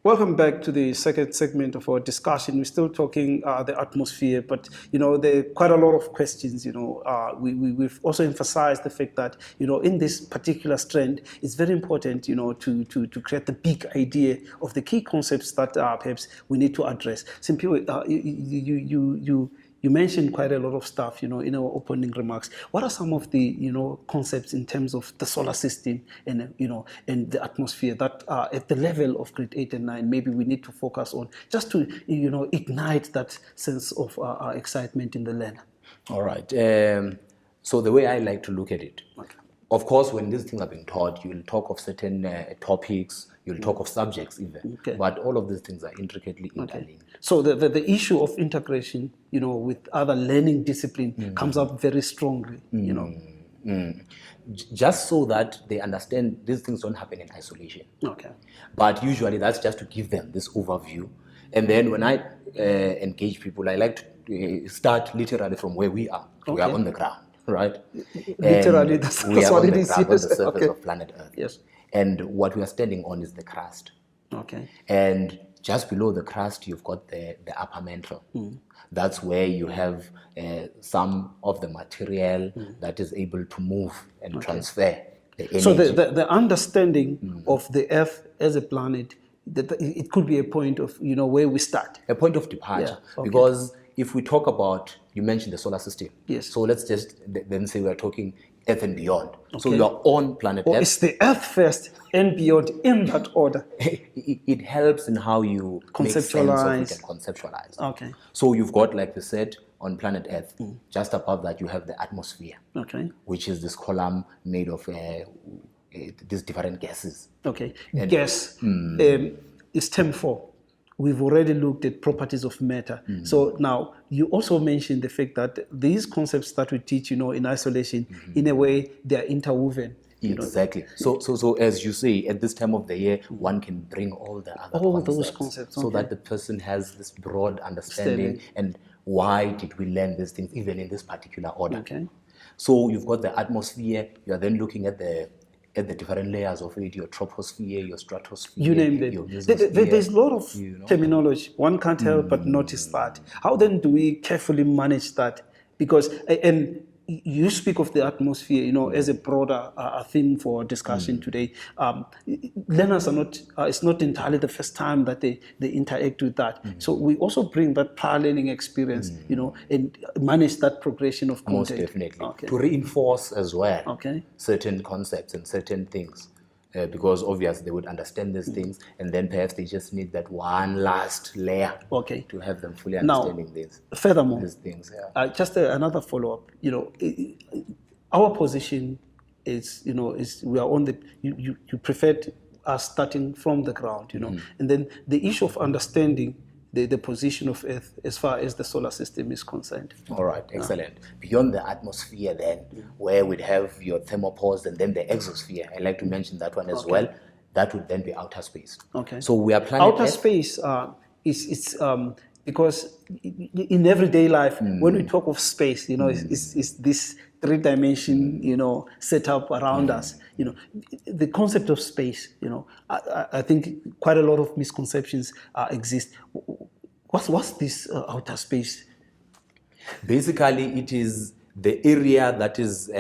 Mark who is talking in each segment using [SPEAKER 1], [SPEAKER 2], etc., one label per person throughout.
[SPEAKER 1] Welcome back to the second segment of our discussion. We're still talking the atmosphere, but there are quite a lot of questions. We've also emphasized the fact that in this particular strand, it's very important to create the big idea of the key concepts that perhaps we need to address. Simply, you mentioned quite a lot of stuff, in our opening remarks. What are some of the, concepts in terms of the solar system and, and the atmosphere that at the level of grade 8 and 9, maybe we need to focus on just to, ignite that sense of excitement in the learner?
[SPEAKER 2] All right. So the way I like to look at it, okay. Of course, when these things are being taught, you will talk of certain topics, you'll talk of subjects even, okay. But all of these things are intricately interlinked.
[SPEAKER 1] So the issue of integration, with other learning discipline comes up very strongly,
[SPEAKER 2] Just so that they understand these things don't happen in isolation.
[SPEAKER 1] Okay.
[SPEAKER 2] But usually that's just to give them this overview. And then when I engage people, I like to start literally from where we are. Okay. We are on the ground. Right?
[SPEAKER 1] Literally, that's what it is.
[SPEAKER 2] On the surface of planet Earth.
[SPEAKER 1] Yes.
[SPEAKER 2] And what we are standing on is the crust.
[SPEAKER 1] Okay.
[SPEAKER 2] And just below the crust, you've got the upper mantle. That's where you have some of the material that is able to move and transfer the energy.
[SPEAKER 1] So the understanding of the Earth as a planet, that it could be a point of, where we start.
[SPEAKER 2] A point of departure. Yeah. Okay. Because if we talk about, you mentioned the solar system.
[SPEAKER 1] Yes.
[SPEAKER 2] So let's just then say we're talking Earth and beyond. Okay. So you are on planet Earth.
[SPEAKER 1] It's the Earth first and beyond in that order.
[SPEAKER 2] It helps in how you
[SPEAKER 1] conceptualize.
[SPEAKER 2] Make sense of it and conceptualize.
[SPEAKER 1] Okay.
[SPEAKER 2] So you've got, like we said, on planet Earth, just above that you have the atmosphere.
[SPEAKER 1] Okay.
[SPEAKER 2] Which is this column made of these different gases.
[SPEAKER 1] Okay. And gas is term 4. We've already looked at properties of matter. So now you also mentioned the fact that these concepts that we teach, in isolation, in a way, they are interwoven.
[SPEAKER 2] Exactly. So as you say, at this time of the year, one can bring all the other
[SPEAKER 1] those concepts,
[SPEAKER 2] so that the person has this broad understanding and why did we learn these things even in this particular order.
[SPEAKER 1] Okay.
[SPEAKER 2] So you've got the atmosphere. You are then looking at the different layers of it, your troposphere, your stratosphere.
[SPEAKER 1] You name it. There's a lot of terminology. One can't help but notice that. How then do we carefully manage that? Because, and you speak of the atmosphere, as a broader theme for discussion today. Learners are not, it's not entirely the first time that they interact with that. So we also bring that prior learning experience, and manage that progression of content.
[SPEAKER 2] Most definitely. Okay. To reinforce as well certain concepts and certain things. Because obviously they would understand these things, and then perhaps they just need that one last layer to have them fully understanding
[SPEAKER 1] furthermore,
[SPEAKER 2] these things.
[SPEAKER 1] Just another follow-up. Our position is, is we are on the. You preferred us starting from the ground, and then the issue of understanding the position of Earth as far as the solar system is concerned.
[SPEAKER 2] All right, excellent. Beyond the atmosphere then, where we'd have your thermopause and then the exosphere, I like to mention that one as well. That would then be outer space.
[SPEAKER 1] Okay.
[SPEAKER 2] So we are planning
[SPEAKER 1] outer space is because in everyday life, when we talk of space, it's this three-dimension, setup around us. The concept of space, I think quite a lot of misconceptions exist. What's this outer space?
[SPEAKER 2] Basically, it is the area that is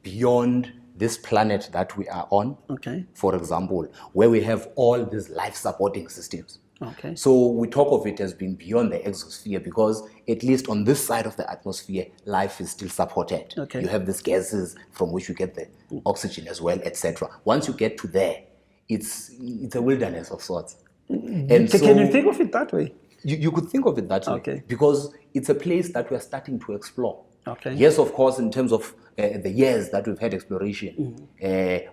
[SPEAKER 2] beyond this planet that we are on.
[SPEAKER 1] Okay.
[SPEAKER 2] For example, where we have all these life-supporting systems.
[SPEAKER 1] Okay.
[SPEAKER 2] So we talk of it as being beyond the exosphere because at least on this side of the atmosphere, life is still supported.
[SPEAKER 1] Okay.
[SPEAKER 2] You have these gases from which you get the oxygen as well, etc. Once you get to there, it's a wilderness of sorts.
[SPEAKER 1] And can you think of it that way?
[SPEAKER 2] You could think of it that way because it's a place that we are starting to explore.
[SPEAKER 1] Okay.
[SPEAKER 2] Yes, of course, in terms of the years that we've had exploration,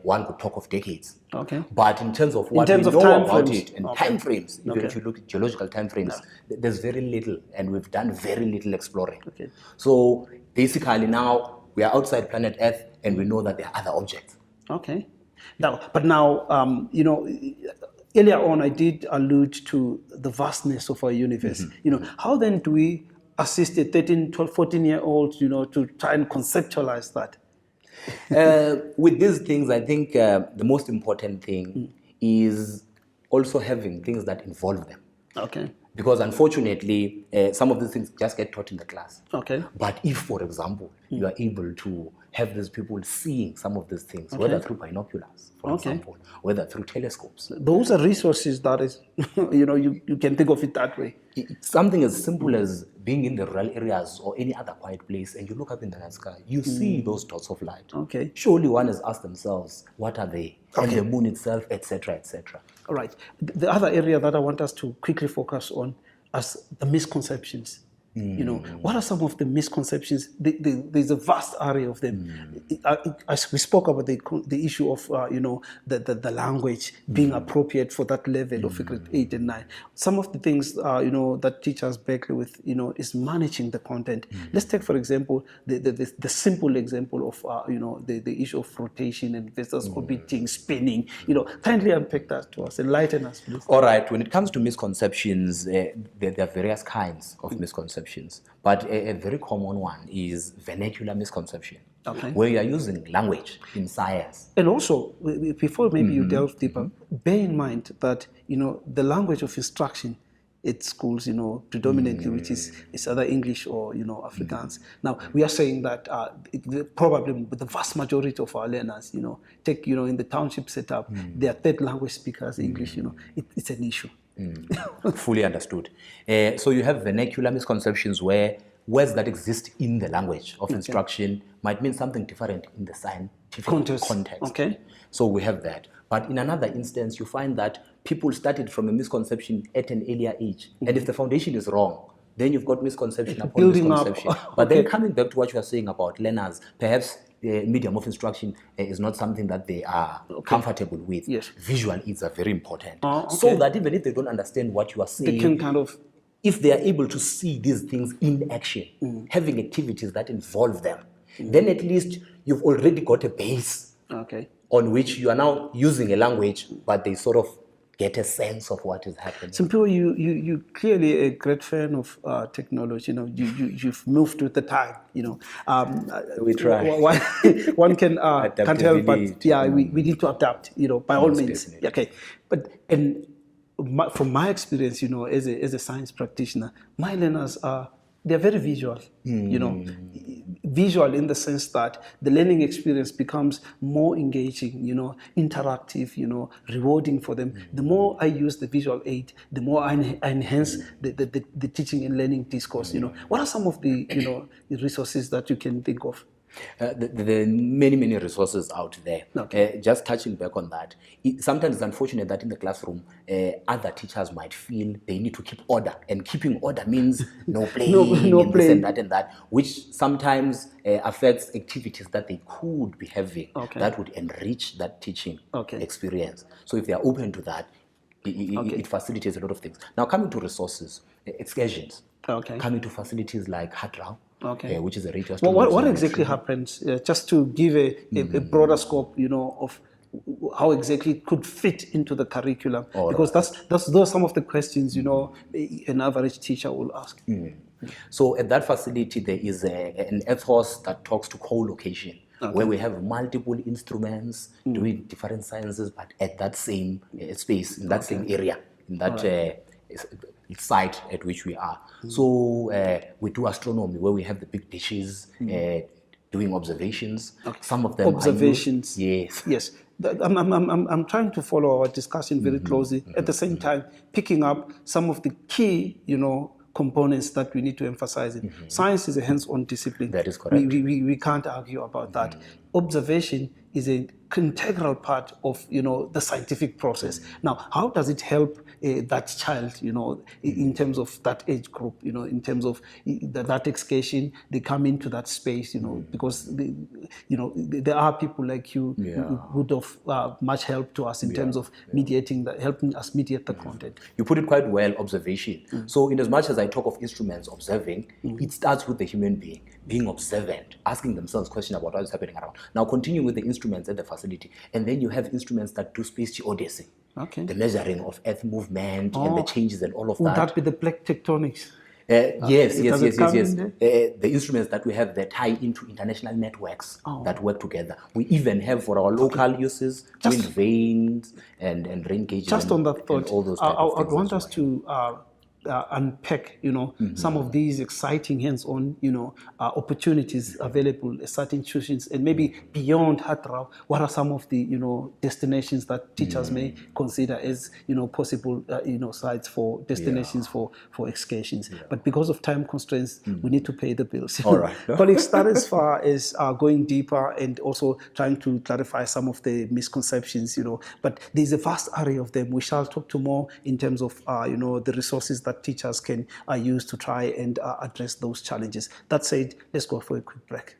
[SPEAKER 2] one could talk of decades.
[SPEAKER 1] Okay.
[SPEAKER 2] But in terms of what we know about it and time frames, even if you look at geological time frames, there's very little, and we've done very little exploring.
[SPEAKER 1] Okay.
[SPEAKER 2] So basically now we are outside planet Earth and we know that there are other objects.
[SPEAKER 1] Okay. Now, earlier on I did allude to the vastness of our universe. How then do we assist a 13, 12, 14-year-old, to try and conceptualize that?
[SPEAKER 2] With these things, I think the most important thing is also having things that involve them.
[SPEAKER 1] Okay.
[SPEAKER 2] Because unfortunately, some of these things just get taught in the class.
[SPEAKER 1] Okay.
[SPEAKER 2] But if, for example, you are able to have these people seeing some of these things, whether through binoculars, for example, whether through telescopes.
[SPEAKER 1] Those are resources that is, you can think of it that way.
[SPEAKER 2] Something as simple as being in the rural areas or any other quiet place, and you look up in the night sky, you see those dots of light.
[SPEAKER 1] Okay.
[SPEAKER 2] Surely one has asked themselves, what are they? And the moon itself, etc., etc.
[SPEAKER 1] All right. The other area that I want us to quickly focus on is the misconceptions. What are some of the misconceptions? There's a vast array of them. As we spoke about the issue of the language being appropriate for that level of grade 8 and 9. Some of the things that teachers battle with is managing the content. Let's take, for example, the simple example of the issue of rotation and vectors orbiting, spinning. Kindly unpack that to us, enlighten us, please.
[SPEAKER 2] All right. When it comes to misconceptions, there are various kinds of misconceptions. But a very common one is vernacular misconception, where you are using language in science.
[SPEAKER 1] And also, before maybe you delve deeper, bear in mind that the language of instruction at schools, predominantly, which is either English or Afrikaans. Now we are saying that probably the vast majority of our learners, take in the township setup, their third language speakers English. It's an issue.
[SPEAKER 2] Fully understood. So you have vernacular misconceptions where words that exist in the language of instruction might mean something different in the scientific context.
[SPEAKER 1] Okay.
[SPEAKER 2] So we have that. But in another instance, you find that people started from a misconception at an earlier age. And if the foundation is wrong, then you've got misconception upon misconception. But then coming back to what you are saying about learners, perhaps the medium of instruction is not something that they are comfortable with.
[SPEAKER 1] Yes.
[SPEAKER 2] Visual aids are very important. So that even if they don't understand what you are saying,
[SPEAKER 1] they can kind of,
[SPEAKER 2] if they are able to see these things in action, having activities that involve them, then at least you've already got a base on which you are now using a language, but they sort of get a sense of what is happening.
[SPEAKER 1] Simply, you clearly a great fan of technology. You've moved with the time.
[SPEAKER 2] We try.
[SPEAKER 1] One can't help but we need to adapt. By all means.
[SPEAKER 2] Definitely.
[SPEAKER 1] Okay, but from my experience, as a science practitioner, my learners they're very visual. Visual in the sense that the learning experience becomes more engaging, interactive, rewarding for them. The more I use the visual aid, the more I enhance the teaching and learning discourse. What are some of the resources that you can think of?
[SPEAKER 2] There are many resources out there. Just touching back on that, sometimes it's unfortunate that in the classroom, other teachers might feel they need to keep order, and keeping order means no playing,
[SPEAKER 1] no playing.
[SPEAKER 2] And that, which sometimes affects activities that they could be having that would enrich that teaching experience. So if they are open to that, it facilitates a lot of things. Now, coming to resources, excursions, coming to facilities like Hadrau, which is a radio station.
[SPEAKER 1] Well, what exactly happens, just to give a broader scope, of how exactly it could fit into the curriculum? Because those are some of the questions, an average teacher will ask.
[SPEAKER 2] So at that facility, there is an ethos that talks to co-location, where we have multiple instruments doing different sciences, but at that same space, in that same area, in that site at which we are. So we do astronomy, where we have the big dishes, doing observations. Some of them
[SPEAKER 1] observations.
[SPEAKER 2] Yes.
[SPEAKER 1] I'm trying to follow our discussion very closely. At the same time, picking up some of the key, components that we need to emphasize. Science is a hands-on discipline.
[SPEAKER 2] That is correct.
[SPEAKER 1] We can't argue about that. Observation is an integral part of the scientific process. Now, how does it help that child, in terms of that age group, in terms of that excursion, they come into that space, because there are people like you who would have much help to us in terms of helping us mediate the content.
[SPEAKER 2] You put it quite well, observation. So in as much as I talk of instruments observing, it starts with the human being observant, asking themselves questions about what is happening around. Now, continuing with the instruments at the facility, and then you have instruments that do space geodesy. The measuring of earth movement and the changes and all of that.
[SPEAKER 1] Would that be the plate tectonics?
[SPEAKER 2] Yes. The instruments that we have, they tie into international networks that work together. We even have for our local uses, wind vanes and rain gauges.
[SPEAKER 1] Just on that thought,
[SPEAKER 2] all those type of things.
[SPEAKER 1] I want us to unpack, some of these exciting hands-on, opportunities available at certain institutions, and maybe beyond Hatrao, what are some of the, destinations that teachers may consider as, possible, sites for destinations for excursions. But because of time constraints, we need to pay the bills.
[SPEAKER 2] All right.
[SPEAKER 1] Colleagues, that as far as going deeper and also trying to clarify some of the misconceptions, but there's a vast array of them. We shall talk to more in terms of, the resources that teachers can use to try and address those challenges. That said, let's go for a quick break.